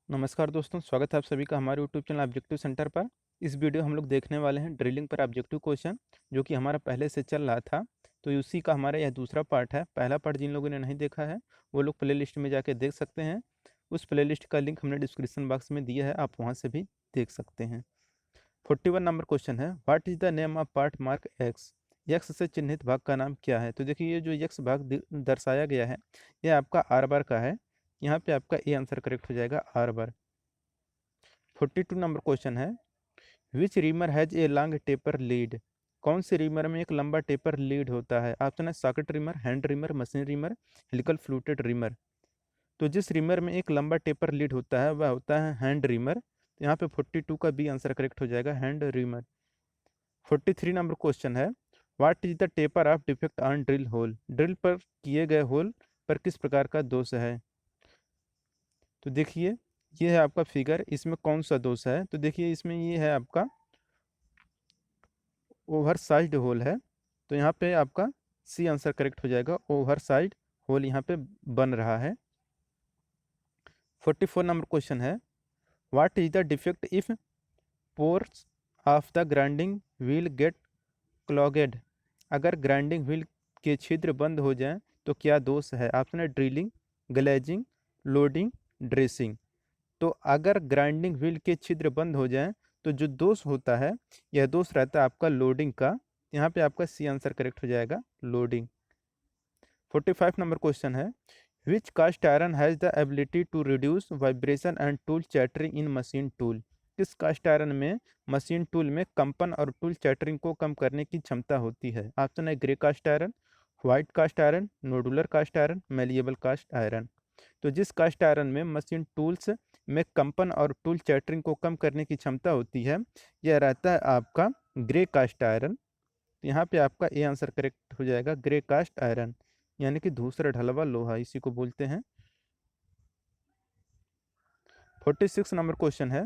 नमस्कार दोस्तों, स्वागत है आप सभी का हमारे यूट्यूब चैनल ऑब्जेक्टिव सेंटर पर। इस वीडियो हम लोग देखने वाले हैं ड्रिलिंग पर ऑब्जेक्टिव क्वेश्चन, जो कि हमारा पहले से चल रहा था। तो उसी का हमारा यह दूसरा पार्ट है। पहला पार्ट जिन लोगों ने नहीं देखा है वो लोग प्लेलिस्ट में जाके देख सकते हैं। उस प्लेलिस्ट का लिंक हमने डिस्क्रिप्शन बॉक्स में दिया है, आप वहाँ से भी देख सकते हैं। 41 नंबर क्वेश्चन है, what is the name of part mark x. X से चिन्हित भाग का नाम क्या है। तो देखिए, ये जो यक्स भाग दर्शाया गया है, यह आपका आर बार का है। यहाँ पे आपका ए आंसर करेक्ट हो जाएगा, आर बार। 42 नंबर क्वेश्चन है, which reamer has a long taper lead. कौन से रिमर में एक लंबा टेपर लीड होता है। ऑप्शन है socket reamer, hand reamer, machine reamer, helical fluted reamer. तो जिस रिमर में एक लंबा टेपर लीड होता है वह होता है हैंड रिमर। तो यहाँ पे 42 का बी आंसर करेक्ट हो जाएगा, हैंड रिमर। 43 नंबर क्वेश्चन है, what is the taper of defect on drill hole. Drill पर किए गए होल पर किस प्रकार का दोष है। तो देखिए, ये है आपका फिगर, इसमें कौन सा दोष है। तो देखिए, इसमें ये है आपका ओवर साइड होल है। तो यहाँ पे आपका सी आंसर करेक्ट हो जाएगा, ओवर साइड होल यहाँ पे बन रहा है। 44 नंबर क्वेश्चन है, what is the defect if pores of the grinding wheel get clogged. अगर ग्राइंडिंग व्हील के छिद्र बंद हो जाएं तो क्या दोष है। ऑप्शन है ड्रिलिंग, ग्लेजिंग, लोडिंग, ड्रेसिंग। तो अगर ग्राइंडिंग व्हील के छिद्र बंद हो जाएं तो जो दोष होता है, यह दोष रहता है आपका लोडिंग का। यहाँ पे आपका सी आंसर करेक्ट हो जाएगा, लोडिंग। 45 नंबर क्वेश्चन है, which cast iron has the ability to reduce vibration and tool chattering in machine tool. किस कास्ट आयरन में मशीन टूल में कंपन और टूल चैटरिंग को कम करने की क्षमता होती है। ऑप्शन है grey cast iron, white cast iron, nodular cast iron, malleable cast iron. तो जिस कास्ट आयरन में मशीन टूल्स में कंपन और टूल चैटरिंग को कम करने की क्षमता होती है, यह रहता है आपका ग्रे कास्ट आयरन। तो यहाँ पे आपका ए आंसर करेक्ट हो जाएगा, ग्रे कास्ट आयरन, यानी कि धूसरा ढलवा लोहा इसी को बोलते हैं। 46 नंबर क्वेश्चन है,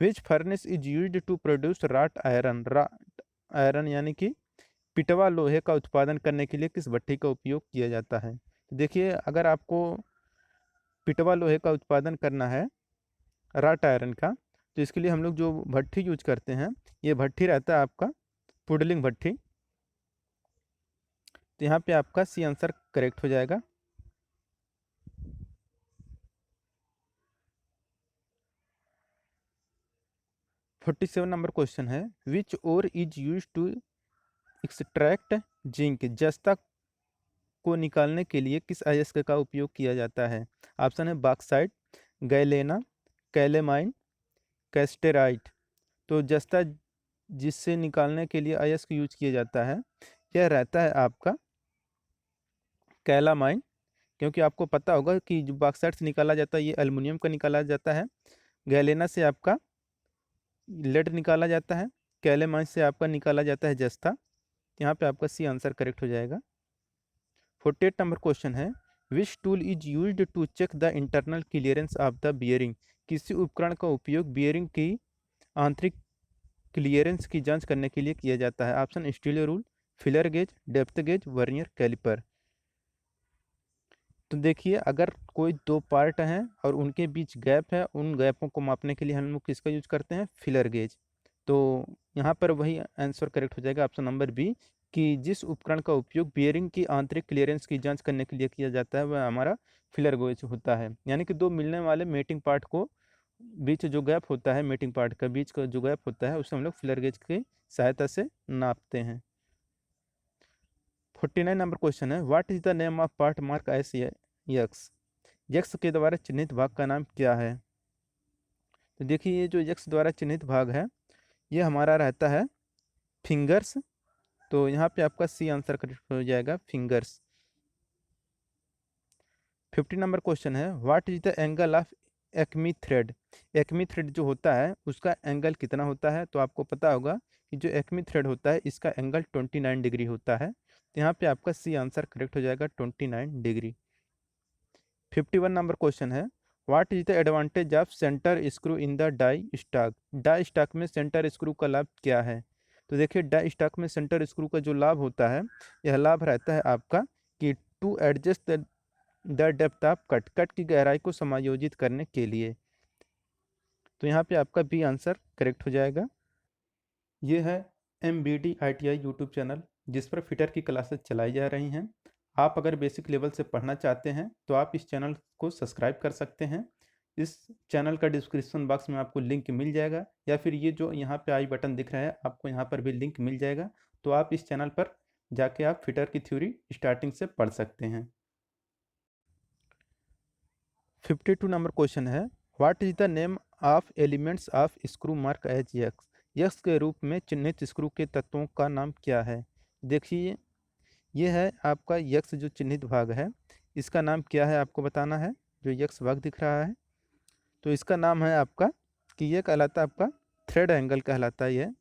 which furnace is used to produce wrought iron. Wrought iron यानी कि पिटवा लोहे का उत्पादन करने के लिए किस भट्ठी का उपयोग किया जाता है। तो देखिए, अगर आपको पिटवा लोहे का उत्पादन करना है, राट आयरन का, तो इसके लिए हम लोग जो भट्ठी यूज करते हैं, ये भट्ठी रहता है आपका पुडलिंग भट्ठी। तो यहाँ पे आपका सी आंसर करेक्ट हो जाएगा। 47 नंबर क्वेश्चन है, which ore is use to extract zinc. जस्ता को निकालने के लिए किस अयस्क का उपयोग किया जाता है। ऑप्शन है बॉक्साइट, गैलेना, कैलेमाइन, कैस्टेराइट। तो जस्ता जिससे निकालने के लिए अयस्क यूज किया जाता है, यह रहता है आपका कैलामाइन। क्योंकि आपको पता होगा कि जो बॉक्साइट से निकाला जाता है ये एल्युमिनियम का निकाला जाता है, गैलेना से आपका लेड निकाला जाता है, कैलेमाइन से आपका निकाला जाता है जस्ता। यहाँ पे आपका सी आंसर करेक्ट हो जाएगा। 48 नंबर क्वेश्चन है, which tool is used to check the internal clearance of the bearing. किसी उपकरण का उपयोग बियरिंग की आंतरिक क्लियरेंस की जांच करने के लिए किया जाता है। Option steel rule, feeler gauge, depth gauge, vernier caliper. तो देखिए, अगर कोई दो पार्ट हैं और उनके बीच गैप है, उन गैपों को मापने के लिए हम लोग किसका यूज करते हैं, फिलर गेज। तो यहाँ पर वही आंसर करेक्ट हो जाएगा, ऑप्शन नंबर बी, कि जिस उपकरण का उपयोग बियरिंग की आंतरिक क्लियरेंस की जांच करने के लिए किया जाता है वह हमारा फिलर गेज होता है। यानी कि दो मिलने वाले मेटिंग पार्ट को बीच जो गैप होता है, मेटिंग पार्ट का बीच का जो गैप होता है, उसे हम लोग फिलर गेज की सहायता से नापते हैं। 49 नंबर क्वेश्चन है, what is the name of part mark S x. X के द्वारा चिन्हित भाग का नाम क्या है। तो देखिए, ये जो यक्स द्वारा चिन्हित भाग है, ये हमारा रहता है फिंगर्स। तो यहाँ पे आपका सी आंसर करेक्ट हो जाएगा, फिंगर्स। 50 नंबर क्वेश्चन है, what is the angle of acme thread. Acme thread जो होता है उसका एंगल कितना होता है। तो आपको पता होगा कि जो एक्मी थ्रेड होता है इसका एंगल 29 डिग्री होता है। तो यहाँ पे आपका सी आंसर करेक्ट हो जाएगा, 29 डिग्री। 51 नंबर क्वेश्चन है, what is the advantage of centre screw in the die stock. Die stock में सेंटर स्क्रू का लाभ क्या है। तो देखिए, डाई स्टॉक में सेंटर स्क्रू का जो लाभ होता है, यह लाभ रहता है आपका कि to adjust the depth of cut, cut की गहराई को समायोजित करने के लिए। तो यहाँ पे आपका बी आंसर करेक्ट हो जाएगा। ये है MBD ITI यूट्यूब चैनल, जिस पर फिटर की क्लासेस चलाई जा रही हैं। आप अगर बेसिक लेवल से पढ़ना चाहते हैं तो आप इस चैनल को सब्सक्राइब कर सकते हैं। इस चैनल का डिस्क्रिप्शन बॉक्स में आपको लिंक मिल जाएगा, या फिर ये जो यहाँ पे आई बटन दिख रहा है आपको यहाँ पर भी लिंक मिल जाएगा। तो आप इस चैनल पर जाके आप फिटर की थ्योरी स्टार्टिंग से पढ़ सकते हैं। 52 नंबर क्वेश्चन है, what is the name of elements of screw mark as X. X के रूप में चिन्हित स्क्रू के तत्वों का नाम क्या है। देखिए, ये है आपका यक्स जो चिन्हित भाग है, इसका नाम क्या है आपको बताना है। जो यक्स भाग दिख रहा है तो इसका नाम है आपका, कि ये कहलाता है आपका थ्रेड एंगल कहलाता है।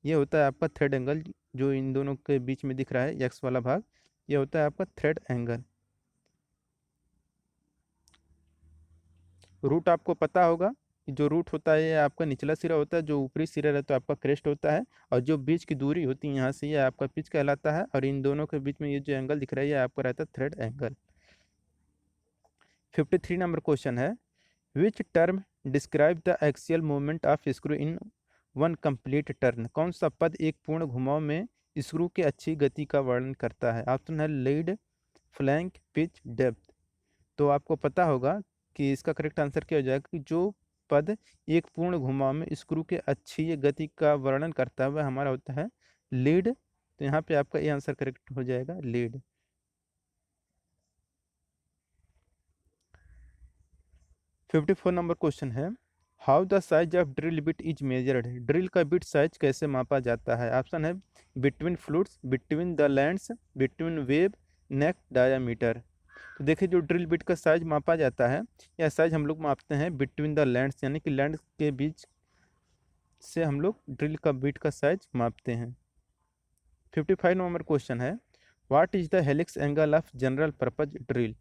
ये होता है आपका थ्रेड एंगल, जो इन दोनों के बीच में दिख रहा है यक्स वाला भाग, ये होता है आपका थ्रेड एंगल। रूट आपको पता होगा कि जो रूट होता है ये आपका निचला सिरा होता है, जो ऊपरी सिरा रहता है आपका क्रेस्ट होता है, और जो बीच की दूरी होती है यहाँ से ये आपका पिच कहलाता है, और इन दोनों के बीच में ये जो एंगल दिख रहा है ये आपका रहता है थ्रेड एंगल। 53 नंबर क्वेश्चन है, which term describe the axial movement of screw in one complete turn. कौन सा पद एक पूर्ण घुमाव में स्क्रू के अच्छी गति का वर्णन करता है। ऑप्शन है लीड, फ्लैंक, पिच, डेप्थ। तो आपको पता होगा कि इसका करेक्ट आंसर क्या हो जाएगा, कि जो पद एक पूर्ण घुमाव में स्क्रू के अच्छी गति का वर्णन करता है वह हमारा होता है लीड। तो यहाँ पे आपका ये आंसर करेक्ट हो जाएगा लीड। 54 नंबर क्वेश्चन है, how the size of drill bit is measured. Drill का बिट साइज कैसे मापा जाता है। ऑप्शन है between flutes, between the lands, between web, neck diameter. तो देखिए, जो ड्रिल बिट का साइज मापा जाता है, यह साइज हम लोग मापते हैं बिटवीन द लैंड्स, यानी कि लैंड के बीच से हम लोग ड्रिल का बिट का साइज मापते हैं। 55 नंबर क्वेश्चन है, what is the helix angle of general purpose drill.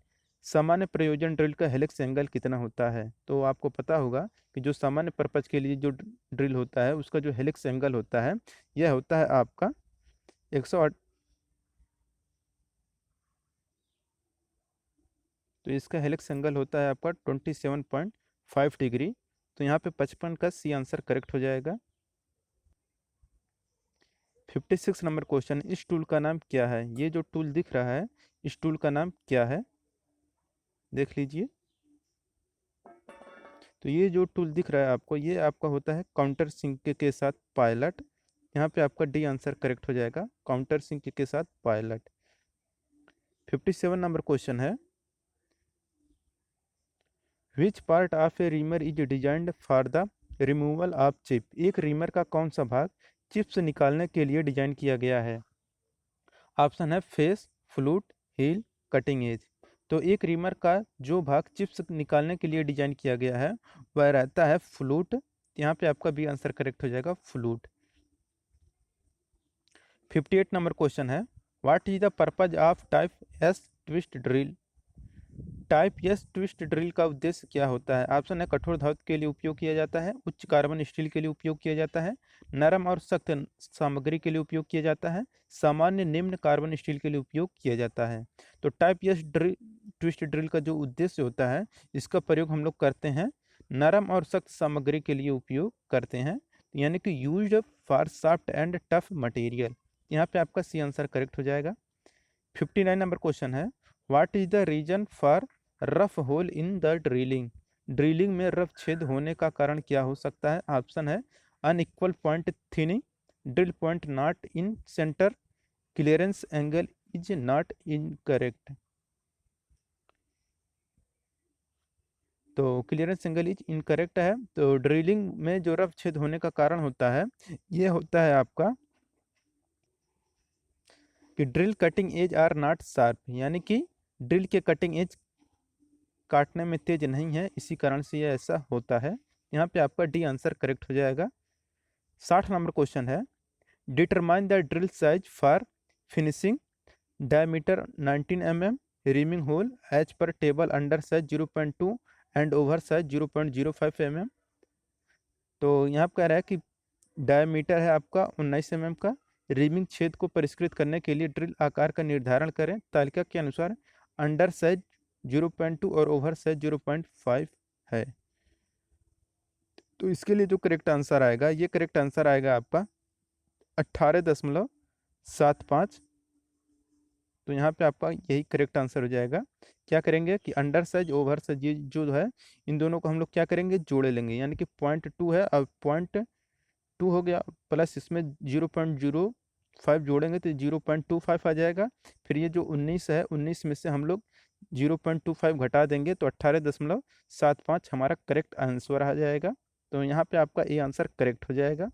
सामान्य प्रयोजन ड्रिल का हेलिक्स एंगल कितना होता है। तो आपको पता होगा कि जो सामान्य पर्पज के लिए जो ड्रिल होता है उसका जो हेलिक्स एंगल होता है यह होता है आपका 108। तो इसका हेलिक्स एंगल होता है आपका 27.5 डिग्री। तो यहाँ पे 55 का सी आंसर करेक्ट हो जाएगा। 56 नंबर क्वेश्चन, इस टूल का नाम क्या है। ये जो टूल दिख रहा है इस टूल का नाम क्या है, देख लीजिए। तो ये जो टूल दिख रहा है आपको, ये आपका होता है काउंटर सिंक के साथ पायलट। यहाँ पे आपका डी आंसर करेक्ट हो जाएगा, काउंटर सिंक के साथ पायलट। 57 नंबर क्वेश्चन है, which part of A reamer is designed for the removal of chip. एक रीमर का कौन सा भाग चिप्स निकालने के लिए डिजाइन किया गया है। ऑप्शन है face, flute, heel, cutting edge. तो एक रीमर का जो भाग चिप्स निकालने के लिए डिजाइन किया गया है वह रहता है फ्लूट। यहाँ पे आपका भी आंसर करेक्ट हो जाएगा फ्लूट। 58 नंबर क्वेश्चन है, what is the purpose of type S twist drill. Type S twist drill का उद्देश्य क्या होता है। ऑप्शन है कठोर धातु के लिए उपयोग किया जाता है, उच्च कार्बन स्टील के लिए उपयोग किया जाता है, नरम और सख्त सामग्री के लिए उपयोग किया जाता है, सामान्य निम्न कार्बन स्टील के लिए उपयोग किया जाता है। तो टाइप एस ट्विस्ट ड्रिल का जो उद्देश्य होता है, इसका प्रयोग हम लोग करते हैं नरम और सख्त सामग्री के लिए उपयोग करते हैं, यानी कि used for soft and tough material. यहाँ पे आपका सी आंसर करेक्ट हो जाएगा। 59 नंबर क्वेश्चन है, what is the reason for rough hole in the drilling. Drilling में रफ छेद होने का कारण क्या हो सकता है। ऑप्शन है unequal point thinning, drill point not in centre, clearance angle is not incorrect. तो क्लियरेंस एंगल इज इनकरेक्ट है। तो ड्रिलिंग में जो रफ छेद होने का कारण होता है ये होता है आपका कि drill cutting edge are not sharp, यानी कि ड्रिल के कटिंग एज काटने में तेज नहीं है, इसी कारण से ये ऐसा होता है। यहाँ पे आपका डी आंसर करेक्ट हो जाएगा। 60 नंबर क्वेश्चन है, determine the drill size for finishing. Diameter 19 mm, reaming hole H पर table, under size 0.2 and over size 0.05 mm। तो यहाँ कह रहा है कि डायमीटर है आपका 19 mm का, रीमिंग छेद को परिष्कृत करने के लिए ड्रिल आकार का निर्धारण करें तालिका के अनुसार। अंडर साइज 0.2 और ओवर साइज 0.5 है। तो इसके लिए जो करेक्ट आंसर आएगा, ये करेक्ट आंसर आएगा आपका 18.75। तो यहाँ पे आपका यही करेक्ट आंसर हो जाएगा। क्या करेंगे कि अंडर साइज ओवर साइज ये जो है, इन दोनों को हम लोग क्या करेंगे, जोड़े लेंगे। यानी कि 0.2 है, अब 0.2 हो गया, प्लस इसमें 0.05 जोड़ेंगे तो 0.25 आ जाएगा। फिर ये जो 19 है, 19 में से हम लोग 0.25 घटा देंगे तो 18.75 हमारा करेक्ट आंसर आ जाएगा। तो यहाँ पे आपका ये आंसर करेक्ट हो जाएगा।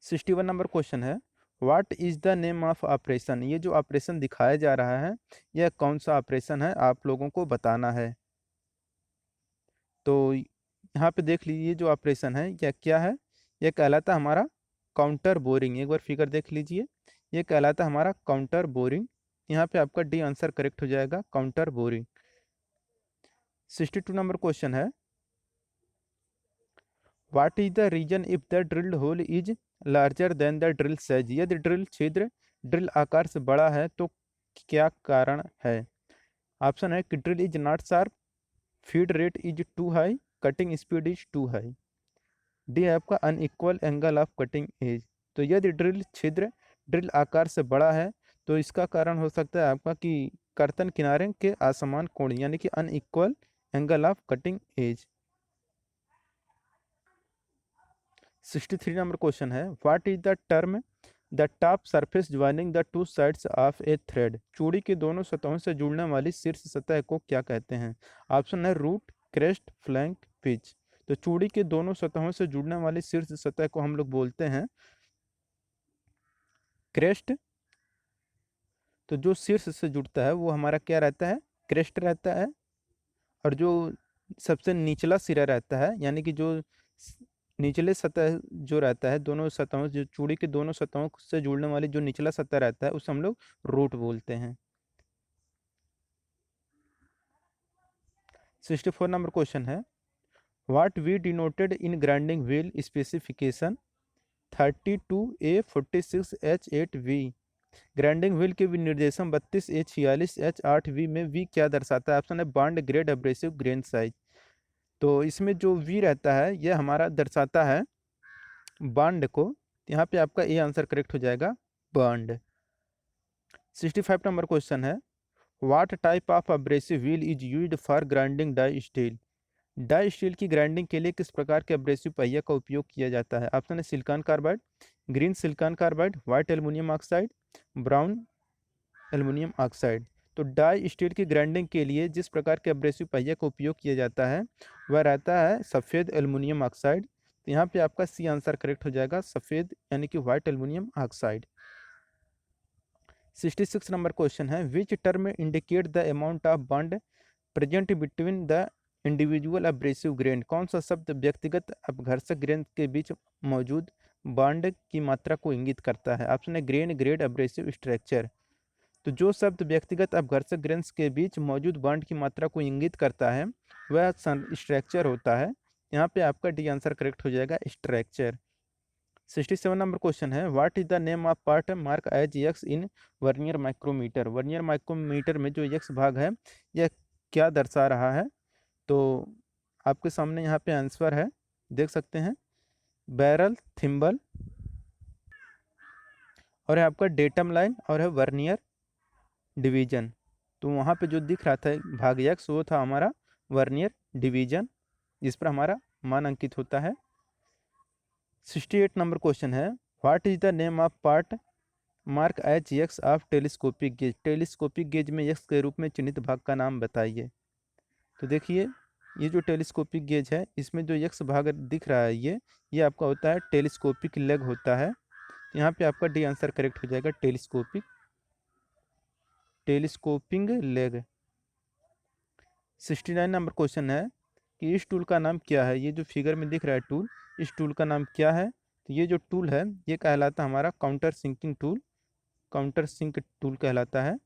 61 नंबर क्वेश्चन है, what is the name of operation. ये जो ऑपरेशन दिखाया जा रहा है, यह कौन सा ऑपरेशन है, आप लोगों को बताना है। तो यहाँ पे देख लीजिए, जो ऑपरेशन है यह क्या है, यह कहलाता है हमारा काउंटर बोरिंग। एक बार फिगर देख लीजिए, यह कहलाता है हमारा काउंटर बोरिंग। यहाँ पे आपका डी आंसर करेक्ट हो जाएगा, काउंटर बोरिंग। 62 नंबर क्वेश्चन है, what is the reason if the drilled hole is larger than the drill size. यदि ड्रिल छिद्र ड्रिल आकार से बड़ा है तो क्या कारण है। ऑप्शन है कि drill is not sharp, feed rate is too high, cutting speed is too high. D है आपका unequal angle of cutting edge. तो यदि ड्रिल छिद्र ड्रिल आकार से बड़ा है तो इसका कारण हो सकता है आपका कि कर्तन किनारे के असमान कोण, यानी कि unequal angle of cutting edge. 63 number question है, what is the term the top surface joining the two sides of a thread. चूड़ी की दोनों सतहों से जुड़ने वाली शीर्ष सतह को क्या कहते हैं। ऑप्शन है रूट, क्रेस्ट, फ्लैंक, पिच। तो चूड़ी के दोनों सतहों से जुड़ने वाली शीर्ष सतह को हम लोग बोलते हैं क्रेस्ट। तो जो शीर्ष से जुड़ता है वो हमारा क्या रहता है, क्रेस्ट रहता है। और जो सबसे निचला सिरा रहता है, यानी कि जो निचले सतह जो रहता है, दोनों सतहों, जो चूड़ी के दोनों सतहों से जुड़ने वाली जो निचला सतह रहता है उसे हम लोग रूट बोलते हैं। 64 नंबर क्वेश्चन है, what we denoted in grinding wheel specification 32A46H8V। Grinding wheel के विनिर्देशन 32A46H8V में वी क्या दर्शाता है। ऑप्शन है bond grade abrasive grain size. तो इसमें जो वी रहता है यह हमारा दर्शाता है बॉन्ड को। यहाँ पे आपका ए आंसर करेक्ट हो जाएगा, बॉन्ड। 65 नंबर क्वेश्चन है, what type of abrasive wheel is used for grinding die steel. Die steel की ग्राइंडिंग के लिए किस प्रकार के अब्रेसिव पहिया का उपयोग किया जाता है। ऑप्शन है silicon carbide, green silicon carbide, white aluminium oxide, brown aluminium oxide. तो डाई स्टील की ग्राइंडिंग के लिए जिस प्रकार के अब्रेसिव पहिया का उपयोग किया जाता है वह रहता है सफ़ेद एल्युमिनियम ऑक्साइड। तो यहाँ पे आपका सी आंसर करेक्ट हो जाएगा, सफ़ेद यानी कि white aluminium oxide. 66 number question है, which term indicate the amount of bond present between the individual abrasive grain. कौन सा शब्द व्यक्तिगत अपघर्षक ग्रेन के बीच मौजूद बॉन्ड की मात्रा को इंगित करता है। ऑप्शन है ग्रेन ग्रेड अब्रेसिव स्ट्रक्चर। तो जो शब्द व्यक्तिगत अपघर्षक ग्रेन्स के बीच मौजूद बॉन्ड की मात्रा को इंगित करता है वह स्ट्रक्चर होता है। यहाँ पे आपका डी आंसर करेक्ट हो जाएगा, स्ट्रक्चर। 67 नंबर क्वेश्चन है, what is the name of part mark as X in vernier micrometer. Vernier micrometer में जो एक्स भाग है यह क्या दर्शा रहा है। तो आपके सामने यहाँ पे आंसर है, देख सकते हैं, बैरल, थिम्बल, और है आपका डेटम लाइन, और है वर्नियर डिवीजन। तो वहाँ पे जो दिख रहा था भाग एक्स वो था हमारा वर्नियर डिवीजन, जिस पर हमारा मान अंकित होता है। 68 नंबर क्वेश्चन है, what is the name of part mark H x of telescopic gauge. Telescopic gauge में एक्स के रूप में चिन्हित भाग का नाम बताइए। तो देखिए, ये जो टेलीस्कोपिक गेज है इसमें जो एक्स भाग दिख रहा है ये आपका होता है टेलीस्कोपिक लेग होता है। यहाँ पे आपका डी आंसर करेक्ट हो जाएगा, टेलीस्कोपिंग लेग। 69 नंबर क्वेश्चन है कि इस टूल का नाम क्या है। ये जो फिगर में दिख रहा है टूल, इस टूल का नाम क्या है। तो ये जो टूल है ये कहलाता है हमारा counter sinking tool, counter sink tool कहलाता है।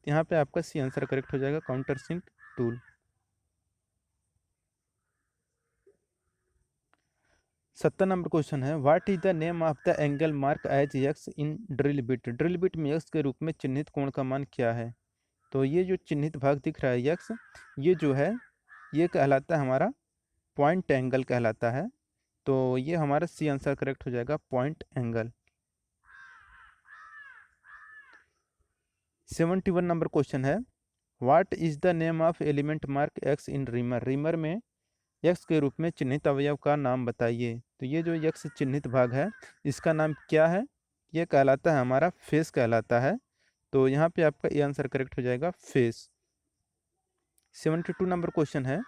यहाँ पे आपका सी आंसर करेक्ट हो जाएगा, counter sink tool. 70 number question है, what is the name of the angle mark as X in drill bit. Drill bit में एक्स के रूप में चिन्हित कोण का मान क्या है। तो ये जो चिन्हित भाग दिख रहा है एक्स, ये जो है ये कहलाता है हमारा पॉइंट एंगल कहलाता है। तो ये हमारा सी आंसर करेक्ट हो जाएगा, पॉइंट एंगल। 71 नंबर क्वेश्चन है, what is the name of element mark x in reamer. Reamer में यक्स के रूप में चिन्हित अवयव का नाम बताइए। तो ये जो यक्स चिन्हित भाग है इसका नाम क्या है? ये कहलाता है हमारा फेस कहलाता है। तो यहाँ पे आपका ये आंसर करेक्ट हो जाएगा, फेस। 72 नंबर क्वेश्चन है,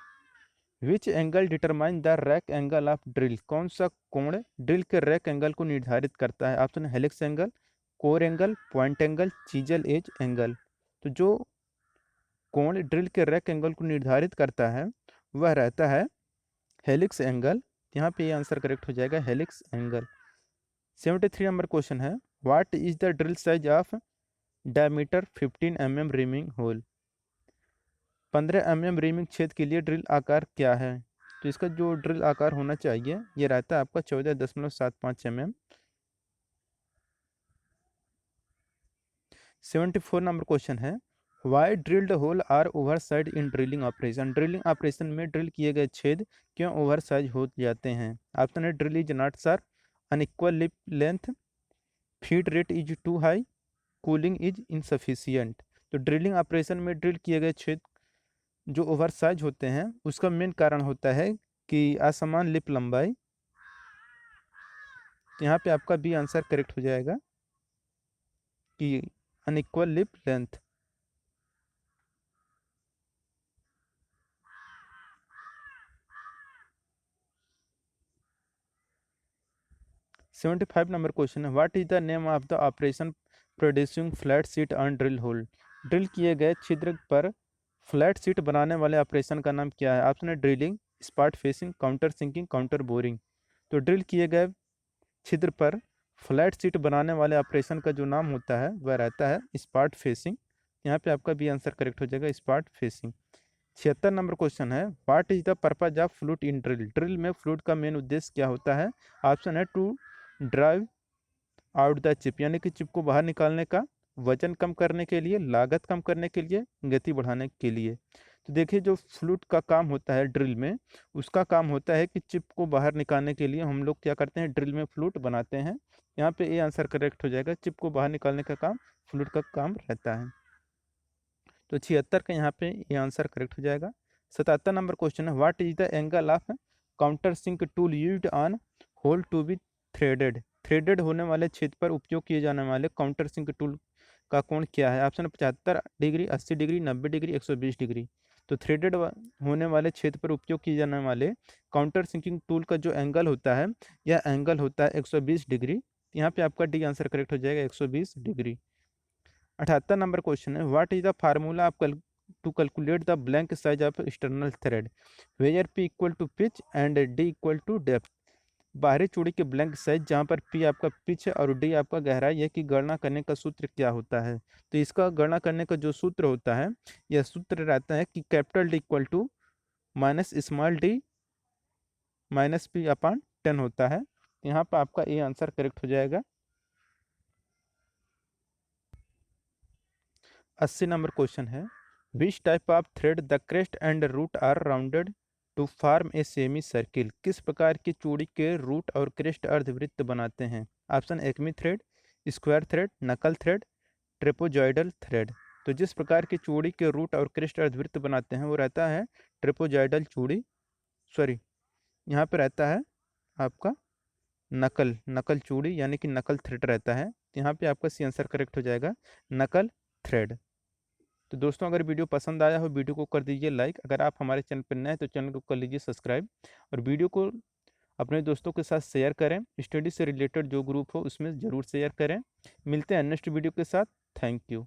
which angle determine the rack angle of drill. कौन सा कोण ड्रिल के रैक एंगल को निर्धारित करता है? ऑप्शन है helix angle, core angle, point angle, chisel edge angle. तो जो कोण ड्रिल के रैक एंगल को निर्धारित करता है वह रहता है हेलिक्स एंगल। यहाँ पे ये आंसर करेक्ट हो जाएगा, हेलिक्स एंगल। 73 नंबर क्वेश्चन है, what is the drill size of diameter 15 mm reaming hole. 15 mm reaming छेद के लिए ड्रिल आकार क्या है? तो इसका जो ड्रिल आकार होना चाहिए ये रहता है आपका 14.75 mm। 74 नंबर क्वेश्चन है, why drilled hole are oversize in drilling operation. Drilling operation में ड्रिल किए गए छेद क्यों ओवर साइज हो जाते हैं? ऑप्शन है drill is not sharp, unequal lip length, feed rate is too high, cooling is insufficient. तो ड्रिलिंग ऑपरेशन में ड्रिल किए गए छेद जो ओवर साइज होते हैं उसका मेन कारण होता है कि असमान लिप लंबाई। तो यहाँ पे आपका बी आंसर करेक्ट हो जाएगा कि unequal lip length. Seventy five number question है, what is the name of the operation producing flat seat on drill hole. Drill किए गए छिद्र पर फ्लैट सीट बनाने वाले ऑपरेशन का नाम क्या है? ऑप्शन है drilling, spot facing, counter sinking, counter boring. तो ड्रिल किए गए छिद्र पर फ्लैट सीट बनाने वाले ऑपरेशन का जो नाम होता है वह रहता है स्पॉट फेसिंग। यहाँ पे आपका बी आंसर करेक्ट हो जाएगा, स्पॉट फेसिंग। 76 नंबर क्वेश्चन है, what is the purpose of flute in drill. Drill में फ्लूट का मेन उद्देश्य क्या होता है? ऑप्शन है to drive out the chip, यानी कि चिप को बाहर निकालने का, वजन कम करने के लिए, लागत कम करने के लिए, गति बढ़ाने के लिए। तो देखिए जो फ्लूट का काम होता है ड्रिल में, उसका काम होता है कि चिप को बाहर निकालने के लिए हम लोग क्या करते हैं, ड्रिल में फ्लूट बनाते हैं। यहाँ पे ये आंसर करेक्ट हो जाएगा, चिप को बाहर निकालने का काम फ्लूट का काम रहता है। तो 76 का यहाँ पे ये आंसर करेक्ट हो जाएगा। 77 नंबर क्वेश्चन है, what is the angle of counter sink tool used on hole to be threaded. Threaded होने वाले छेद पर उपयोग किए जाने वाले काउंटर सिंक टूल का कोण क्या है? Option 75 degree, 80 degree, 90 degree, 120 degree. तो थ्रेडेड होने वाले छेद पर उपयोग किए जाने वाले काउंटर सिंकिंग टूल का जो एंगल होता है यह एंगल होता है 120 डिग्री। यहाँ पे आपका डी आंसर करेक्ट हो जाएगा, 120 डिग्री। 78 नंबर क्वेश्चन है, what is the formula of to calculate the blank size of external thread where P equal to pitch and D equal to depth. बाहरी चूड़ी के ब्लैंक साइज जहाँ पर P आपका pitch है और डी आपका गहराई है की गणना करने का सूत्र क्या होता है? तो इसका गणना करने का जो सूत्र होता है यह सूत्र रहता है कि capital D equal to minus small D minus P upon 10 होता है। यहाँ पर आपका ये आंसर करेक्ट हो जाएगा। 80 नंबर क्वेश्चन है, which type of thread the crest and root are rounded to form a semi circle. किस प्रकार की चूड़ी के रूट और क्रेस्ट अर्धवृत्त बनाते हैं? Option acme thread, square thread, नकल थ्रेड, ट्रेपोजॉइडल थ्रेड। तो जिस प्रकार की चूड़ी के रूट और क्रेस्ट अर्धवृत्त बनाते हैं वो रहता है ट्रेपोजॉइडल चूड़ी, सॉरी यहाँ पे रहता है आपका नकल, नकल चूड़ी यानी कि नकल थ्रेड रहता है। यहाँ पे आपका सी आंसर करेक्ट हो जाएगा, नकल थ्रेड। तो दोस्तों अगर वीडियो पसंद आया हो वीडियो को कर दीजिए लाइक, अगर आप हमारे चैनल पर नए हैं तो चैनल को कर लीजिए सब्सक्राइब और वीडियो को अपने दोस्तों के साथ शेयर करें। स्टडी से रिलेटेड जो ग्रुप हो उसमें ज़रूर शेयर करें। मिलते हैं नेक्स्ट वीडियो के साथ। Thank you.